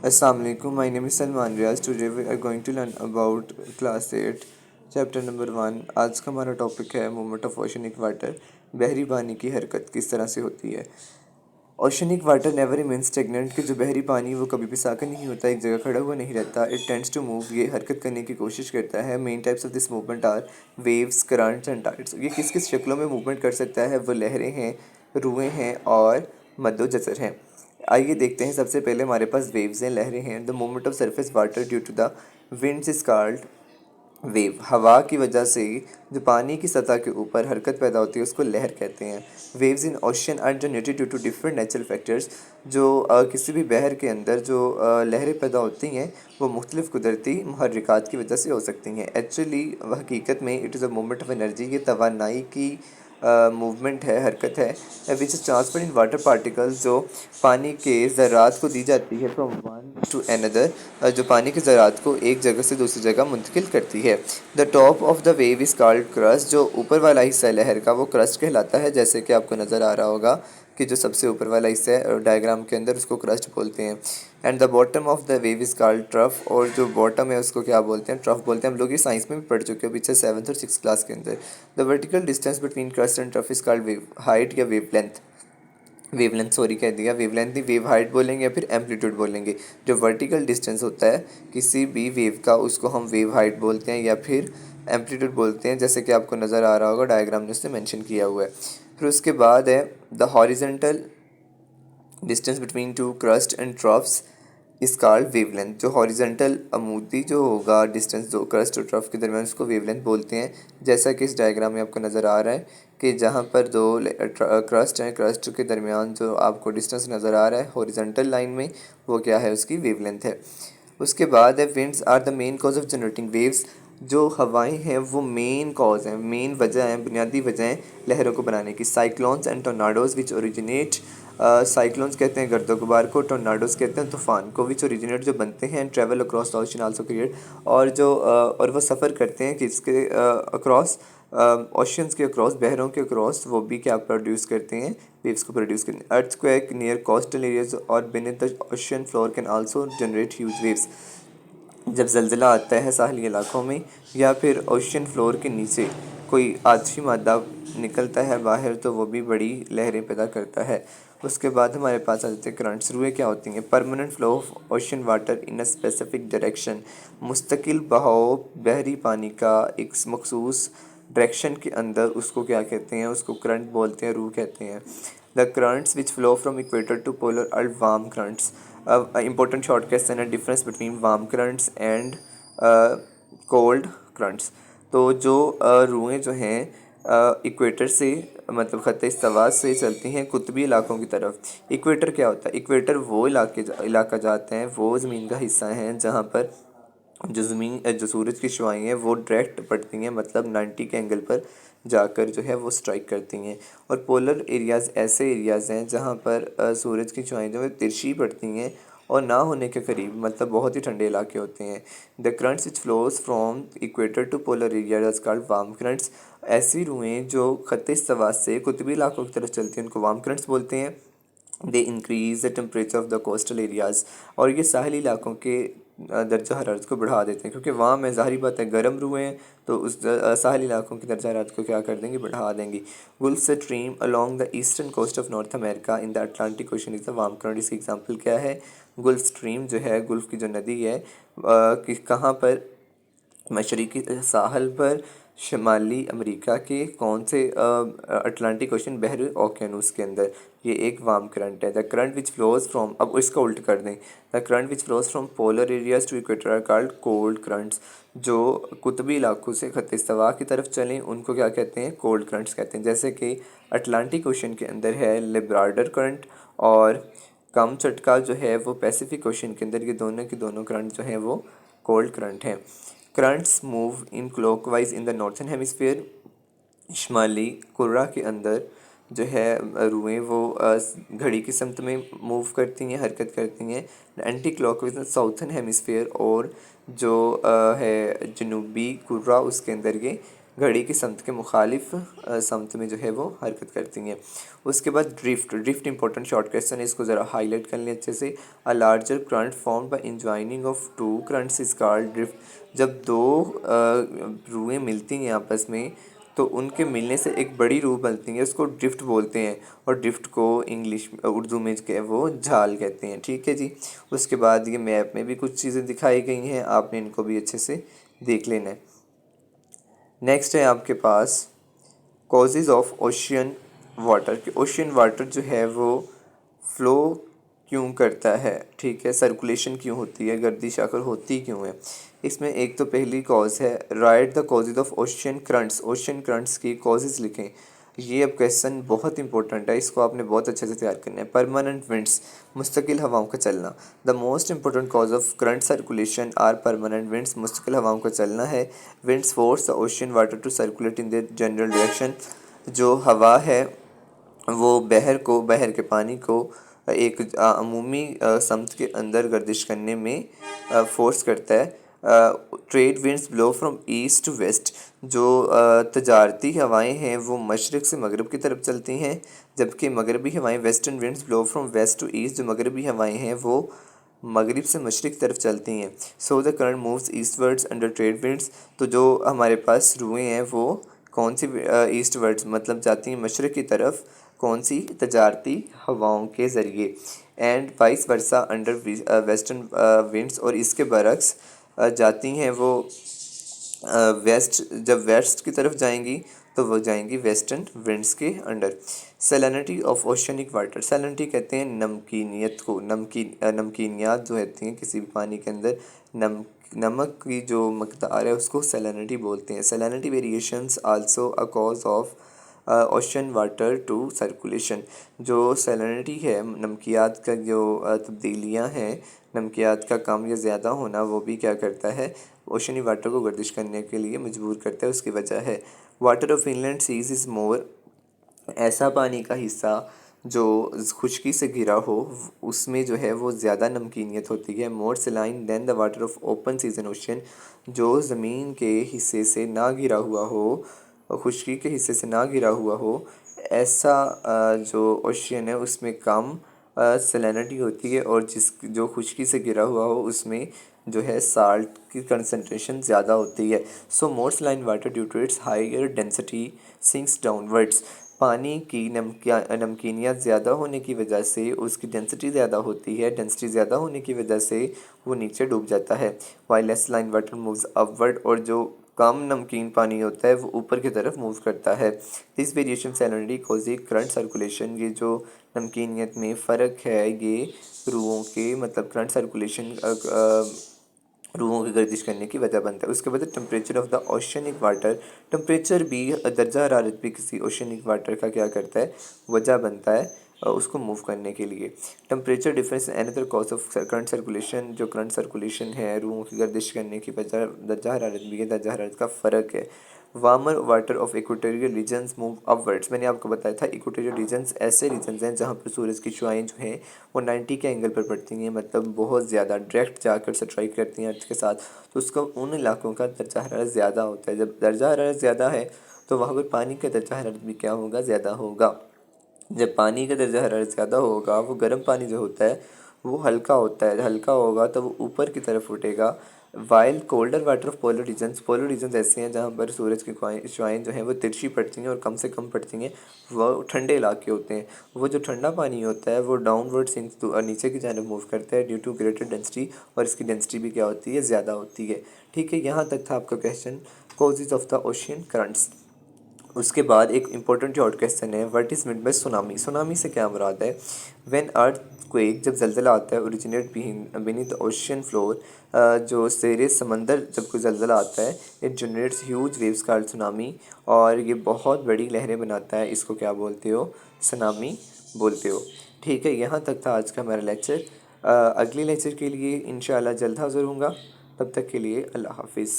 Assalamu alaikum. My name is Salman Riaz. Today we are going to learn about class 8 chapter number 1। आज का हमारा topic है movement of oceanic water. बहरी पानी की हरकत किस तरह से होती है। Oceanic water never remain stagnant कि जो बहरी पानी वो कभी भी साकन नहीं होता, एक जगह खड़ा हुआ नहीं रहता। इट टेंड्स टू मूव, ये हरकत करने की कोशिश करता है। Main types of this movement are waves, currents and tides. ये किस किस शक्लों में मूवमेंट कर सकता है, वो लहरें हैं, रुएँ हैं और मद्दो जज़र हैं। आइए देखते हैं। सबसे पहले हमारे पास वेव्स हैं, लहरें हैं। The movement of surface water due to the winds is called wave. हवा की वजह से जो पानी की सतह के ऊपर हरकत पैदा होती है उसको लहर कहते हैं। Waves in ocean are generated due to different natural factors. जो किसी भी बहर के अंदर जो लहरें पैदा होती हैं वो मुख्तलिफ कुदरती महरक़ात की वजह से हो सकती हैं। एक्चुअली हकीकत में it is a movement of energy. ये तवानाई की मूवमेंट है, हरकत है। Which is transfer in water particles, जो पानी के ज़रात को दी जाती है फ्रॉम वन टू अनदर, जो पानी के ज़रात को एक जगह से दूसरी जगह मुंतकिल करती है। The top of the wave is called crust. जो ऊपर वाला हिस्सा है लहर का वो क्रस्ट कहलाता है। जैसे कि आपको नज़र आ रहा होगा कि जो सबसे ऊपर वाला हिस्सा है डायग्राम के अंदर उसको क्रस्ट बोलते हैं। And the bottom of the wave is called trough. और जो बॉटम है उसको क्या बोलते हैं, ट्रफ बोलते हैं। हम लोग ये साइंस में भी पढ़ चुके हैं पीछे 7th और 6th क्लास के अंदर। The vertical distance between crust and trough is called wave height या वेव लेंथ। वेवलेंथ सॉरी कह दिया, वेवलेंथ नहीं, वेव हाइट बोलेंगे या फिर एम्पलीट्यूड बोलेंगे। जो वर्टिकल डिस्टेंस होता है किसी भी वेव का उसको हम वेव हाइट बोलते हैं या फिर एम्पलीट्यूड बोलते हैं, जैसे कि आपको नज़र आ रहा होगा डायग्राम में उसने मेंशन किया हुआ है। फिर उसके बाद है the horizontal distance between two crust and troughs इस कॉल्ड वेवलेंथ। जो हॉरिजेंटल अमूदी जो होगा डिस्टेंस दो क्रस्ट और ट्रफ के दरमियान उसको वेवलेंथ बोलते हैं। जैसा कि इस डायग्राम में आपको नज़र आ रहा है कि जहाँ पर दो क्रस्ट हैं, क्रस्ट के दरमियान जो आपको डिस्टेंस नज़र आ रहा है हॉरिजेंटल लाइन में, वो क्या है, उसकी वेवलेंथ है। उसके बाद है winds are the main cause of generating waves. जो हवाएं हैं वो मेन कॉज हैं, मेन वजह हैं, बुनियादी वजह हैं लहरों को बनाने की। Cyclones and tornadoes which originate, cyclones कहते हैं गर्दो गुबार को, टोर्नाडोज कहते हैं तूफ़ान को। विच ओरिजिनेट जो बनते हैं, travel across the ocean also create, और जो और वो सफ़र करते हैं किसके अक्रॉस, ओशंस के अक्रॉस, बहरों के अक्रॉस, वो भी क्या प्रोड्यूस करते हैं, वेव्स को प्रोड्यूस करते हैं। अर्थक्वेक नियर कोस्टल एरियाज और beneath the ocean floor can also generate huge waves. जब ज़लज़ला आता है साहली इलाकों में या फिर ओशन फ्लोर के नीचे कोई आतिशी मादा निकलता है बाहर तो वो भी बड़ी लहरें पैदा करता है। उसके बाद हमारे पास आ जाते हैं करंट्स। रुएँ क्या होती हैं, permanent flow of ocean water in a specific direction. मुस्तकिल बहाव बहरी पानी का एक मखसूस डायरेक्शन के अंदर, उसको क्या कहते हैं, उसको करंट बोलते हैं, रू कहते हैं। The currents which flow from equator to polar are warm currents. important short question है difference between warm currents and cold currents. तो जो रुएँ जो हैं इक्वेटर से, मतलब ख़त्ते इस्तिवा से चलती हैं कुतबी इलाकों की तरफ। इक्वेटर क्या होता है, इक्वेटर वो इलाका जाते हैं, वो ज़मीन का हिस्सा है जहाँ पर जो ज़मीन जो सूरज की शुआएँ हैं वो डायरेक्ट पड़ती हैं, मतलब 90 के एंगल पर जाकर जो है वो स्ट्राइक करती हैं। और पोलर एरियाज़ ऐसे एरियाज़ हैं जहाँ पर सूरज की शुआएँ जो है तिरछी पड़ती हैं और ना होने के करीब, मतलब बहुत ही ठंडे इलाके होते हैं। The currents which flows from equator to polar areas called warm currents. ऐसी रुएँ जो ख़त्ते इस्तिवा से कुतबी इलाकों की तरफ चलती हैं उनको वार्म करंट्स बोलते हैं। They increase the temperature of the coastal areas. और ये साहली इलाकों के दर्जा हरारत को बढ़ा देते हैं, क्योंकि वहाँ में ज़ाहिर बात है गर्म रुएँ हैं तो उस साहली इलाकों की दर्जा हरारत को क्या कर देंगी, बढ़ा देंगी। Gulf Stream along the eastern coast of North America in the Atlantic ocean is the warm current. इसकी एग्जांपल क्या है, गुल्फ स्ट्रीम जो है, गुल्फ की जो नदी है कि कहाँ पर, मशरक़ी साहल पर, शुमाली अमेरिका के कौन से अटलांटिक ओशन बहर ओकेनूस के अंदर, ये एक वार्म करंट है। The current which flows from, अब इसका उल्ट कर दें, the current which flows from polar areas to equator are called cold currents. जो कुतबी इलाकों से ख़त्ते इस्तिवा की तरफ चलें उनको क्या कहते हैं, कोल्ड करंट्स कहते हैं। जैसे कि अटलांटिक ओशन के अंदर है लिब्राडर करंट और कम चटका जो है वो पैसिफिक ओशन के अंदर, ये दोनों के दोनों करंट जो हैं वो कोल्ड करंट हैं। Currents move in clockwise in the northern hemisphere. शुमाली कुर्रा के अंदर जो है रुएँ वो घड़ी की समत में मूव करती हैं, हरकत करती हैं। एंटी क्लॉकवाइज साउथर्न हेमिसफेयर, और जो है जनूबी कुर्रा उसके अंदर ये घड़ी की समत के मुखालिफ समत में जो है वो हरकत करती हैं। उसके बाद ड्रिफ्ट इंपॉर्टेंट शॉर्ट क्वेश्चन है, इसको ज़रा हाईलाइट कर लें अच्छे से। A larger current form by enjoining of two currents is called drift. जब दो रुएं मिलती हैं आपस में तो उनके मिलने से एक बड़ी रूह बनती है, उसको ड्रिफ्ट बोलते हैं। और ड्रिफ्ट को इंग्लिश उर्दू में क्या वो झाल कहते हैं। ठीक है जी। उसके बाद ये मैप में भी कुछ चीज़ें दिखाई गई हैं, आपने इनको भी अच्छे से देख लेना है। नेक्स्ट है आपके पास कॉजेज़ ऑफ ओशियन वाटर, कि ओशियन वाटर जो है वो फ्लो क्यों करता है, ठीक है, सर्कुलेशन क्यों होती है, गर्दिश आकर होती क्यों है। इसमें एक तो पहली कॉज है, right the causes of ocean currents, ocean currents की कॉजेज़ लिखें। ये अब क्वेश्चन बहुत इंपॉर्टेंट है, इसको आपने बहुत अच्छे से तैयार करना है। परमानेंट विंड्स, मुस्तकिल हवाओं का चलना। The most important cause of current circulation are permanent winds, मुस्तकिल हवाओं का चलना है। Winds force the ocean water to circulate in the general direction, जो हवा है वो बहर के पानी को एक अमूमी समत के अंदर गर्दिश करने में फोर्स करता है। Trade winds blow from east to west, जो तजारती हवाएं हैं वो मशरक़ से मगरब की तरफ चलती हैं, जबकि मगरबी हवाएं western winds blow from west to east, जो मगरबी हवाएं हैं वो मगरिब से मशरक़ की तरफ चलती हैं। So the current moves eastwards under trade winds, तो जो हमारे पास रुएं हैं वो कौन सी ईस्टवर्ड्स मतलब जाती हैं मशरक़ की तरफ, कौन सी तजारती हवाओं के ज़रिए। And vice versa under western winds, और इसके बरक्स जाती हैं वो वेस्ट, जब वेस्ट की तरफ जाएंगी तो वो जाएंगी वेस्टर्न विंड्स के under. Salinity of oceanic water, salinity कहते हैं नमकीनियत को, नमकीनियात जो होती हैं किसी भी पानी के अंदर, नमक की जो मकदार है उसको सैलिनिटी बोलते हैं। Salinity variations also a cause of ocean water to circulation, जो सैलिनिटी है नमकियात का जो तब्दीलियाँ हैं, नमकियात का कम या ज़्यादा होना, वो भी क्या करता है ओशनी वाटर को गर्दिश करने के लिए मजबूर करता है, उसकी वजह है। Water of inland seas is more, ऐसा पानी का हिस्सा जो खुश्की से घिरा हो उसमें जो है वो ज़्यादा नमकीनियत होती है। More saline than the water of open season ocean, जो ज़मीन के हिस्से से ना घिरा हुआ हो, खुश्की के हिस्से से ना घिरा हुआ हो, ऐसा जो ओशियन है उसमें कम सैलिनिटी होती है, और जो खुश्की से घिरा हुआ हो उसमें जो है साल्ट की कंसनट्रेशन ज़्यादा होती है। So more saline water due to its higher density sinks downwards, पानी की नमकीनियत ज़्यादा होने की वजह से उसकी डेंसिटी ज़्यादा होती है, डेंसिटी ज़्यादा होने की वजह से वो नीचे डूब जाता है। While less saline water moves upward, और जो कम नमकीन पानी होता है वो ऊपर की तरफ मूव करता है। This variation salinity cause current circulation, ये जो नमकीनियत में फ़र्क है ये रुओं के मतलब करंट सर्कुलेशन रूहों की गर्दिश करने की वजह बनता है। उसके बाद temperature of the oceanic water, temperature भी दर्जा हरारत भी किसी ओशनिक वाटर का क्या करता है वजह बनता है उसको मूव करने के लिए। Temperature difference another cause of current circulation, जो करंट सर्कुलेशन है रूहों की गर्दिश करने की वजह दर्जा हरारत भी है, दर्जा हरारत का फ़र्क है। Warmer water of equatorial regions move upwards, मैंने आपको बताया था इक्वेटोरियल रीजन्स ऐसे रीजन्स हैं जहाँ पर सूरज की शुआएं जो हैं वो 90 के एंगल पर पड़ती हैं, मतलब बहुत ज़्यादा डायरेक्ट जाकर स्ट्राइक करती हैं अर्थ के साथ, तो उसका उन इलाकों का दर्जा हरारत ज़्यादा होता है। जब दर्जा हरारत ज़्यादा है तो वहाँ पर पानी का दर्जा हरारत भी क्या होगा, ज़्यादा होगा। जब पानी का दर्जा हरारत ज़्यादा होगा वो गर्म पानी जो होता है वो हल्का होता है, हल्का होगा तो वो ऊपर की तरफ उठेगा। While colder water of polar regions ऐसे हैं जहाँ पर सूरज की शुआएँ जो हैं वो तिरछी पड़ती हैं और कम से कम पड़ती हैं, वो ठंडे इलाके होते हैं। वो जो ठंडा पानी होता है वो डाउनवर्ड सिंक तो नीचे की जानब मूव करता है ड्यू टू ग्रेटर डेंसिटी, और इसकी डेंसिटी भी क्या होती है, ज़्यादा होती है। ठीक है, यहाँ तक था आपका question causes of the ocean currents. उसके बाद एक इम्पोर्टेंट शॉर्ट क्वेश्चन है, what is mean by tsunami, tsunami से क्या मुराद है। व्हेन अर्थ क्वेक, जब जल्जला आता है, ओरिजिनेट बीनीथ ओशियन फ्लोर, जो ज़ेरे समंदर जब कोई जल्जला आता है, it generates huge waves called tsunami, और ये बहुत बड़ी लहरें बनाता है, इसको क्या बोलते हो, सुनामी बोलते हो। ठीक है, यहाँ तक था आज का हमारा लेक्चर। अगले लेक्चर के लिए इंशाल्लाह जल्द हाज़िर होऊंगा, तब तक के लिए अल्लाह हाफिज़।